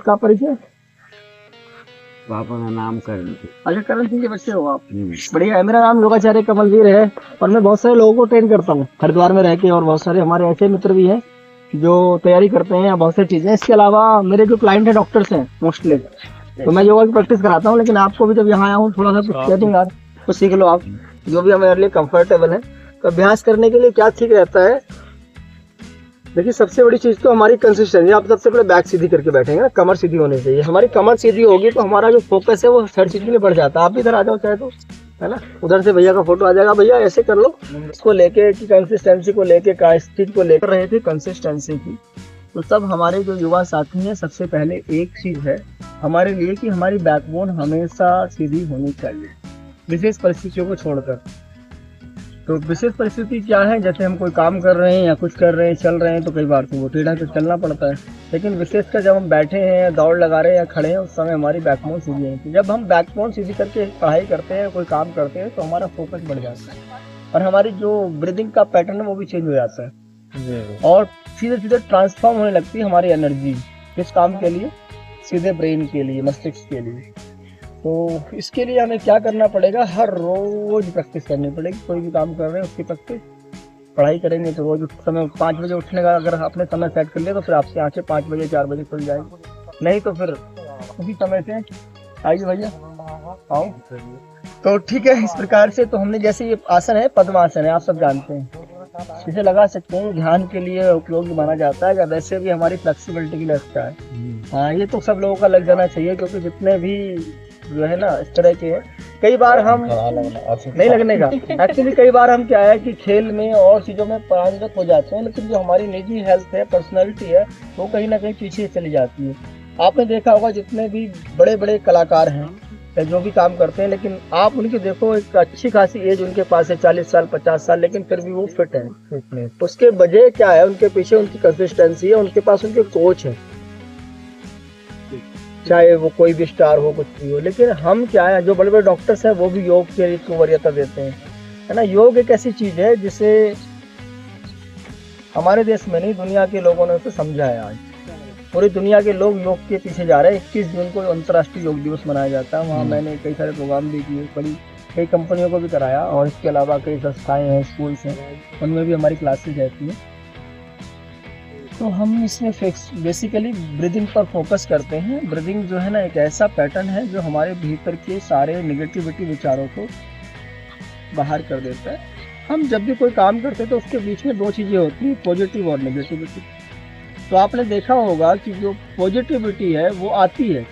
का परिचय? पापा का नाम करण। अच्छा, करण सिंह के बच्चे हो आप? बढ़िया है। मेरा नाम योगाचार्य कमलवीर है और मैं बहुत सारे लोगों को ट्रेन करता हूँ हरिद्वार में रह के, और बहुत सारे हमारे ऐसे मित्र भी हैं जो तैयारी करते हैं या बहुत सारी चीजें। इसके अलावा मेरे जो क्लाइंट है डॉक्टर्स हैं मोस्टली, तो मैं योगा की प्रैक्टिस कराता हूँ। लेकिन आपको भी जब यहाँ आया हूँ थोड़ा सा कुछ कह दूँ यार, कुछ सीख लो आप, जो भी हमारे लिए कंफर्टेबल है। तो अभ्यास करने के लिए क्या ठीक रहता है, देखिए सबसे बड़ी चीज तो हमारी कंसिस्टेंसी। आप सबसे पहले बैक सीधी करके बैठेंगे ना, कमर सीधी होनी चाहिए। हमारी कमर सीधी होगी तो हमारा जो फोकस है वो हर चीज के लिए बढ़ जाता है। आप भी इधर आ जाओ चाहे तो, है ना, उधर से भैया का फोटो आ जाएगा। भैया ऐसे कर लो, इसको लेके कि कंसिस्टेंसी को लेके इस चीज को लेकर रहे थे कंसिस्टेंसी की। तो सब हमारे जो युवा साथी हैं, सबसे पहले एक चीज है हमारे लिए कि हमारी बैकबोन हमेशा सीधी होनी चाहिए, विशेष परिस्थितियों को छोड़कर। तो विशेष परिस्थिति क्या है, जैसे हम कोई काम कर रहे हैं या कुछ कर रहे हैं, चल रहे हैं, तो कई बार तो वो टेढ़ा तो चलना पड़ता है। लेकिन विशेषकर जब हम बैठे हैं, दौड़ लगा रहे हैं या खड़े हैं, उस समय हमारी बैकबोन सीधी है। जब हम बैकबोन सीधी करके पढ़ाई करते हैं, कोई काम करते हैं, तो हमारा फोकस बढ़ जाता है और हमारी जो ब्रीदिंग का पैटर्न है वो भी चेंज हो जाता है और सीधे सीधे ट्रांसफॉर्म होने लगती है हमारी एनर्जी किस काम के लिए, सीधे ब्रेन के लिए, मस्तिष्क के लिए। तो इसके लिए हमें क्या करना पड़ेगा, हर रोज प्रैक्टिस करनी पड़ेगी। कोई भी काम कर रहे हैं उसकी प्रैक्टिस, पढ़ाई करेंगे तो रोज समय 5 बजे उठने का अगर आपने समय सेट कर लिया तो फिर आपसे आंखें 5 बजे 4 बजे खुल जाएगी। नहीं तो फिर उसी समय से आइए भैया आओ। तो ठीक है, इस प्रकार से तो हमने जैसे ये आसन है पद्मासन है, आप सब जानते हैं, इसे लगा सकते हैं, ध्यान के लिए उपयोगी माना जाता है। या वैसे भी हमारी फ्लेक्सिबिलिटी के लिए अच्छा है। हाँ, ये तो सब लोगों का लग जाना चाहिए, क्योंकि जितने भी जो है ना इस तरह के हैं, कई बार हम नहीं लगने का एक्चुअली कई बार हम क्या है कि खेल में और चीज़ों में पारंगत हो जाते हैं, लेकिन जो हमारी निजी हेल्थ है, पर्सनैलिटी है, वो कहीं ना कहीं पीछे चली जाती है। आपने देखा होगा जितने भी बड़े बड़े कलाकार हैं जो भी काम करते हैं, लेकिन आप उनकी देखो एक अच्छी खासी एज उनके पास है, 40 साल 50 साल, लेकिन फिर भी वो फिट है। उसके वजह क्या है, उनके पीछे उनकी कंसिस्टेंसी है, उनके पास उनके कोच है, चाहे वो कोई भी स्टार हो, कुछ भी हो। लेकिन हम क्या है, जो बड़े बड़े डॉक्टर्स हैं वो भी योग के वरीयता देते हैं, है ना। योग एक ऐसी चीज है जिसे हमारे देश में नहीं, दुनिया के लोगों ने उसे समझा है। आज पूरी दुनिया के लोग योग के पीछे जा रहे हैं। 21 जून को अंतर्राष्ट्रीय योग दिवस मनाया जाता है। वहाँ मैंने कई सारे प्रोग्राम भी किए, कई कंपनियों को भी कराया, और इसके अलावा कई संस्थाएं हैं, स्कूल्स हैं, उनमें भी हमारी क्लासेज रहती हैं। तो हम इसमें बेसिकली ब्रीदिंग पर फोकस करते हैं। ब्रीदिंग जो है ना एक ऐसा पैटर्न है जो हमारे भीतर के सारे नेगेटिविटी विचारों को बाहर कर देता है। हम जब भी कोई काम करते हैं तो उसके बीच में दो चीज़ें होती हैं, पॉजिटिव और नेगेटिविटी। तो आपने देखा होगा कि जो पॉजिटिविटी है वो आती है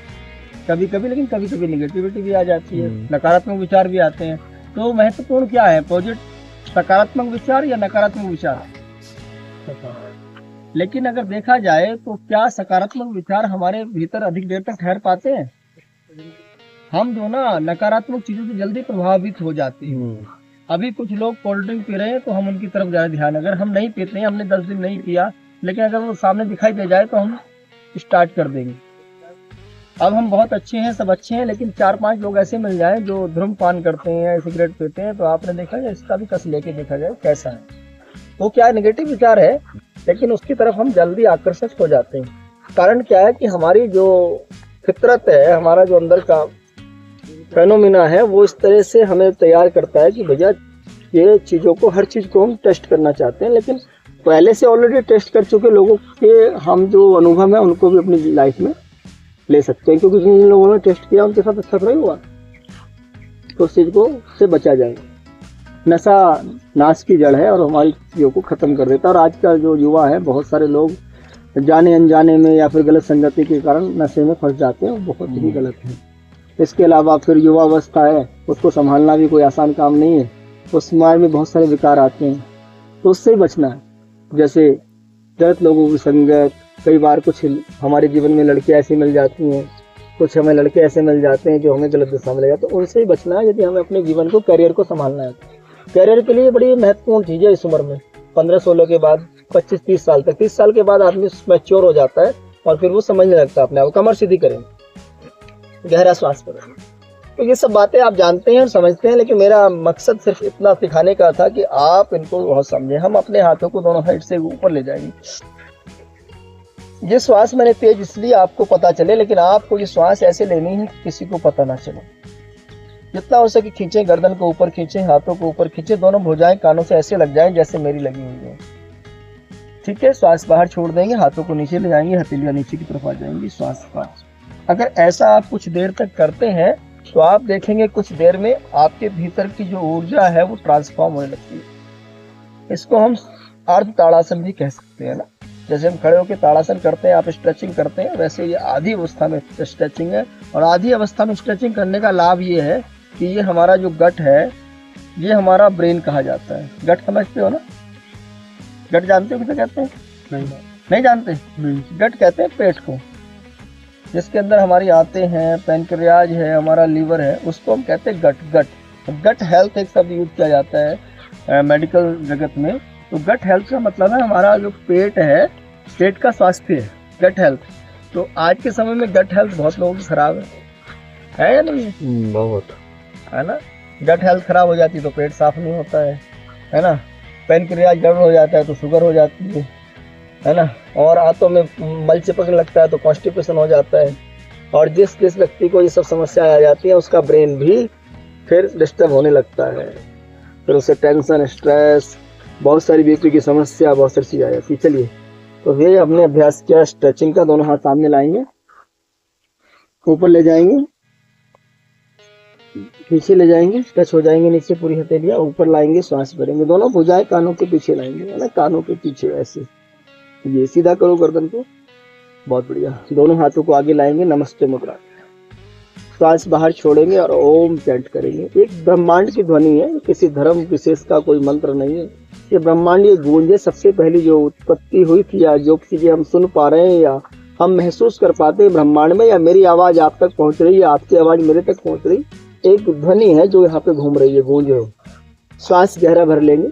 कभी कभी, लेकिन कभी कभी नेगेटिविटी भी आ जाती है, नकारात्मक विचार भी आते हैं। तो महत्वपूर्ण क्या है, सकारात्मक विचार या नकारात्मक विचार? लेकिन अगर देखा जाए तो क्या सकारात्मक विचार हमारे भीतर अधिक देर तक ठहर पाते हैं? हम जो ना नकारात्मक चीजों से जल्दी प्रभावित हो जाते हैं। अभी कुछ लोग कोल्ड ड्रिंक पी रहे हैं तो हम उनकी तरफ ज्यादा ध्यान, अगर हम नहीं पीते हैं, हमने 10 दिन नहीं पिया, लेकिन अगर वो सामने दिखाई दे जाए तो हम स्टार्ट कर देंगे। अब हम बहुत अच्छे हैं, सब अच्छे हैं, लेकिन 4-5 लोग ऐसे मिल जाए जो धूम्रपान करते हैं, सिगरेट पीते हैं, तो आपने देखा जाए इसका भी कस लेके देखा जाए कैसा है। वो क्या नेगेटिव विचार है, लेकिन उसकी तरफ हम जल्दी आकर्षित हो जाते हैं। कारण क्या है कि हमारी जो फितरत है, हमारा जो अंदर का फेनोमिना है, वो इस तरह से हमें तैयार करता है कि भैया ये चीज़ों को, हर चीज़ को हम टेस्ट करना चाहते हैं। लेकिन पहले से ऑलरेडी टेस्ट कर चुके लोगों के हम जो अनुभव है उनको भी अपनी लाइफ में ले सकते हैं, क्योंकि जिन लोगों ने टेस्ट किया उनके साथ अच्छा नहीं हुआ, तो उस चीज़ को से बचा जाएगा। नशा नाश की जड़ है और हमारी चीज़ों को ख़त्म कर देता है। और आज का जो युवा है, बहुत सारे लोग जाने अनजाने में या फिर गलत संगति के कारण नशे में फंस जाते हैं, वो बहुत ही गलत है। इसके अलावा फिर युवावस्था है, उसको संभालना भी कोई आसान काम नहीं है। उस समय में बहुत सारे विकार आते हैं, तो उससे ही बचना है। जैसे गलत लोगों की संगत, कई बार कुछ हमारे जीवन में लड़कियाँ ऐसी मिल जाती हैं, कुछ हमें लड़के ऐसे मिल जाते हैं जो हमें गलत दिशा में ले जाते हैं, तो उनसे ही बचना है यदि हमें अपने जीवन को, करियर को संभालना है। करियर के लिए बड़ी महत्वपूर्ण चीज़ है इस उम्र में, 15-16 के बाद 25-30 साल तक। 30 साल के बाद आदमी मैच्योर हो जाता है और फिर वो समझने लगता है अपने आप। कमर सीधी करें, गहरा श्वास करें, तो ये सब बातें आप जानते हैं और समझते हैं, लेकिन मेरा मकसद सिर्फ इतना सिखाने का था कि आप इनको बहुत समझें। हम अपने हाथों को दोनों साइड से ऊपर ले जाएंगे, ये श्वास मैंने तेज इसलिए आपको पता चले, लेकिन आपको ये श्वास ऐसे लेनी है कि किसी को पता ना चले। जितना हो सके खींचें, गर्दन को ऊपर खींचें, हाथों को ऊपर खींचें, दोनों भुजाएं कानों से ऐसे लग जाएं जैसे मेरी लगी हुई है। ठीक है, श्वास बाहर छोड़ देंगे, हाथों को नीचे ले जाएंगे, हथेलियां नीचे की तरफ आ जाएंगी, श्वास बाहर। अगर ऐसा आप कुछ देर तक करते हैं तो आप देखेंगे कुछ देर में आपके भीतर की जो ऊर्जा है वो ट्रांसफॉर्म होने लगती है। इसको हम अर्ध ताड़ासन भी कह सकते हैं ना। जैसे हम खड़े होकर ताड़ासन करते हैं, आप स्ट्रेचिंग करते हैं, वैसे ये आधी अवस्था में स्ट्रेचिंग है। और आधी अवस्था में स्ट्रेचिंग करने का लाभ ये है कि ये हमारा जो गट है, ये हमारा ब्रेन कहा जाता है। गट समझते हो ना? गट जानते हो किसे कहते हैं? नहीं जानते? गट कहते हैं पेट को, जिसके अंदर हमारी आंतें हैं, पैनक्रियाज है, हमारा लीवर है, उसको हम कहते हैं गट। गट हेल्थ एक शब्द यूज किया जाता है मेडिकल जगत में। तो गट हेल्थ का मतलब है हमारा जो पेट है, पेट का स्वास्थ्य है गट हेल्थ। तो आज के समय में गट हेल्थ बहुत लोगों की खराब है या नहीं? बहुत है ना। गट हेल्थ खराब हो जाती है तो पेट साफ नहीं होता है ना। पैनक्रियाज गड़बड़ हो जाता है तो शुगर हो जाती है ना। और आंतों में मल चिपकने लगता है तो कॉन्स्टिपेशन हो जाता है। और जिस व्यक्ति को ये सब समस्या आ जाती है उसका ब्रेन भी फिर डिस्टर्ब होने लगता है, फिर उसे टेंशन, स्ट्रेस, बहुत सारी बीपी की समस्या, बहुत सारी चीज़ आ जाती है। चलिए, तो ये हमने अभ्यास किया स्ट्रेचिंग का। दोनों हाथ सामने लाएंगे, ऊपर ले जाएंगे, पीछे ले जाएंगे, टच हो जाएंगे नीचे, पूरी हथेलियां ऊपर लाएंगे, श्वास भरेंगे। दोनों भुजाएं कानों के पीछे लाएंगे, है ना, कानों के पीछे ऐसे। ये सीधा करो गर्दन को, बहुत बढ़िया। दोनों हाथों को आगे लाएंगे, नमस्ते मुद्रा। श्वास बाहर छोड़ेंगे और ओम चैंट करेंगे। एक ब्रह्मांड की ध्वनि है, किसी धर्म विशेष का कोई मंत्र नहीं है। ये ब्रह्मांड, ये गूंजे सबसे पहली जो उत्पत्ति हुई थी, या जो चीजें हम सुन पा रहे हैं या हम महसूस कर पाते हैं ब्रह्मांड में, या मेरी आवाज आप तक पहुंच रही है, आपकी आवाज मेरे तक पहुंच रही, एक ध्वनि है जो यहाँ पे घूम रही है, गूंज हो। श्वास गहरा भर लेंगे।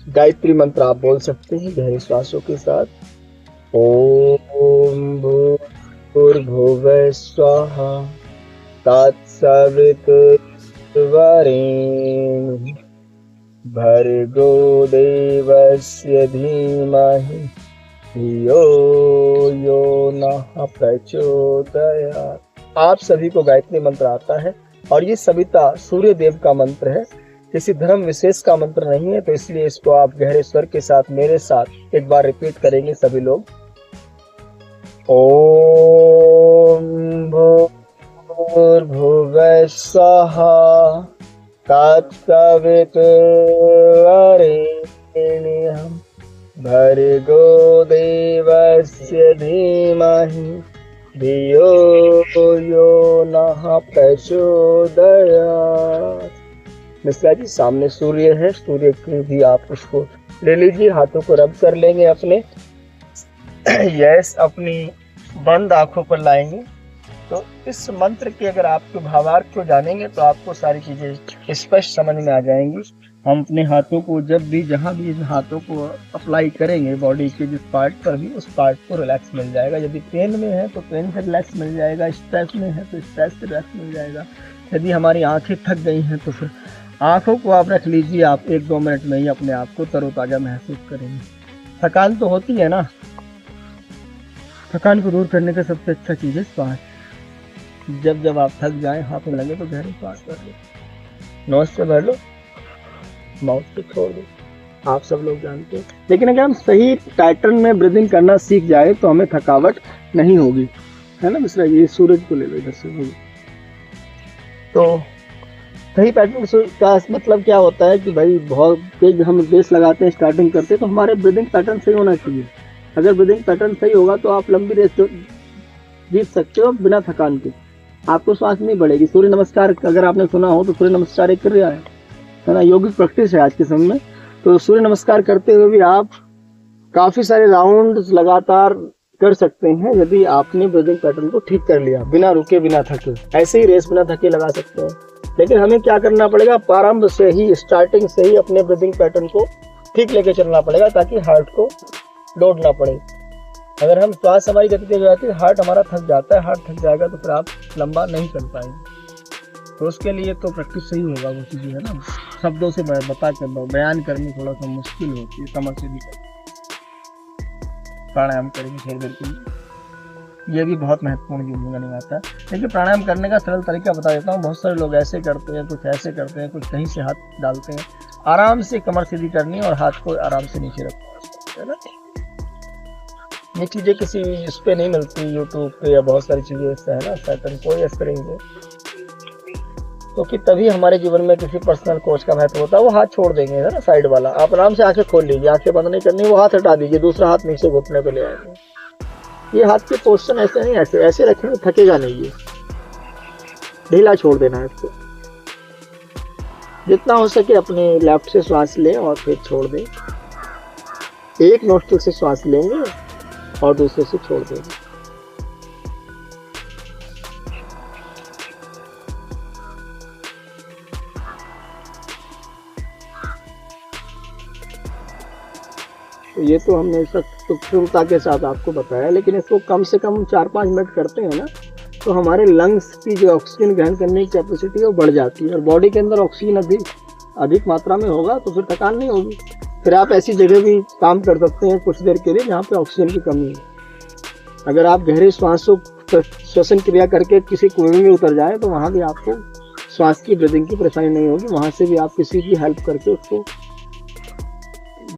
गायत्री मंत्र आप बोल सकते हैं गहरी श्वासों के साथ। ओम भूर्भुवः स्वाहा तत्सवितुर्वरेण्यं भर्गो देवस्य धीमहि धियो यो नः प्रचोदयात्। आप सभी को गायत्री मंत्र आता है और ये सविता सूर्य देव का मंत्र है, किसी धर्म विशेष का मंत्र नहीं है। तो इसलिए इसको आप गहरे स्वर के साथ मेरे साथ एक बार रिपीट करेंगे सभी लोग। ओम भूर्भुवः स्वाहा तत्सवितुर्वरेण्यं भर्गो देवस्य धीमहि धियो यो नः प्रचोदयात्। मिश्रा जी, सामने सूर्य है, सूर्य की भी आप उसको ले लीजिए, हाथों को रब कर लेंगे अपने। यस, अपनी बंद आंखों पर लाएंगे। तो इस मंत्र के अगर आपके भावार्थ को जानेंगे तो आपको सारी चीजें स्पष्ट समझ में आ जाएंगी। हम अपने हाथों को जब भी, जहाँ भी हाथों को अप्लाई करेंगे बॉडी के जिस पार्ट पर भी, उस पार्ट को रिलैक्स मिल जाएगा। यदि पेन में है तो पेन से रिलैक्स मिल जाएगा, स्ट्रेस में है तो स्ट्रेस से रिलैक्स मिल जाएगा। यदि हमारी आंखें थक गई हैं तो फिर आंखों को आप रख लीजिए, आप 1-2 मिनट में ही अपने आप को तरोताजा महसूस करेंगे। थकान तो होती है ना, थकान को दूर करने का सबसे अच्छा चीज़ है श्वास। जब आप थक जाएं, हाथ में लगे तो गहरी श्वास कर लो, नोज से भर लो, माउथ से छोड़ दो। आप सब लोग जानते हैं। लेकिन अगर हम सही पैटर्न में ब्रीदिंग करना सीख जाए तो हमें थकावट नहीं होगी, है ना मिश्रा? ये सूरज को ले लो इधर से। तो सही पैटर्न का मतलब क्या होता है कि भाई बहुत तेज हम बेस लगाते हैं, स्टार्टिंग करते हैं, तो हमारे ब्रीदिंग पैटर्न सही होना चाहिए। अगर ब्रीदिंग पैटर्न सही होगा तो आप लंबी रेस जीत सकते हो बिना थकान के, आपको श्वास नहीं बढ़ेगी। सूर्य नमस्कार अगर आपने सुना हो तो सूर्य नमस्कार एक क्रिया है ना, योगिक प्रैक्टिस है आज के समय में। तो सूर्य नमस्कार करते हुए भी आप काफी सारे राउंड लगातार कर सकते हैं यदि आपने ब्रीदिंग पैटर्न को ठीक कर लिया, बिना रुके बिना थके। ऐसे ही रेस बिना थके लगा सकते हैं। लेकिन हमें क्या करना पड़ेगा, प्रारंभ से ही, स्टार्टिंग से ही अपने ब्रीदिंग पैटर्न को ठीक लेके चलना पड़ेगा ताकि हार्ट को लोड ना पड़े। अगर हम श्वास हमारी गति तेज हो जाती है, हार्ट हमारा थक जाता है, हार्ट थक जाएगा तो फिर आप लंबा नहीं चल पाएंगे। तो उसके लिए तो प्रैक्टिस सही होगा, वो चीज़ है ना, शब्दों से बता कर बयान करनी थोड़ा सा मुश्किल होती है। कमर से भी प्राणायाम करेंगे थोड़ी देर के लिए, ये भी बहुत महत्वपूर्ण भूमिका निभाता है। देखिए प्राणायाम करने का सरल तरीका बता देता हूँ। बहुत सारे लोग ऐसे करते हैं, कुछ ऐसे करते हैं, कुछ कहीं से हाथ डालते हैं। आराम से कमर सीधी करनी है और हाथ को आराम से नीचे रखना है ना। ये चीज़ें किसी इस पे नहीं मिलती यूट्यूब पे या बहुत सारी चीज़ें इससे है ना, पैटर्न कोई इस तरह से, क्योंकि तभी हमारे जीवन में किसी पर्सनल कोच का महत्व होता है। वो हाथ छोड़ देंगे है ना, साइड वाला। आप आराम से आंखें खोल लीजिए, आंखें बंद नहीं करनी, वो हाथ हटा दीजिए, दूसरा हाथ नीचे घुटने पे ले आएंगे। ये हाथ के पोस्चर ऐसे नहीं, ऐसे ऐसे रखेंगे, थकेगा नहीं, ये ढीला छोड़ देना है इसको। जितना हो सके अपने लेफ्ट से श्वास लें और फिर छोड़ दें। एक नोस्ट्रिल से श्वास लेंगे और दूसरे से छोड़ देंगे। तो ये तो हमने सूक्ष्मता के साथ आपको बताया, लेकिन इसको कम से कम 4-5 मिनट करते हैं ना, तो हमारे लंग्स की जो ऑक्सीजन ग्रहण करने की कैपेसिटी है वो बढ़ जाती है और बॉडी के अंदर ऑक्सीजन अधिक मात्रा में होगा तो फिर थकान नहीं होगी। फिर आप ऐसी जगह भी काम कर सकते हैं कुछ देर के लिए जहाँ पे ऑक्सीजन की कमी है। अगर आप गहरे श्वसन क्रिया करके किसी कुएं में उतर जाए तो वहाँ भी आपको श्वास की ब्रीदिंग की परेशानी नहीं होगी। वहाँ से भी आप किसी की हेल्प करके उसको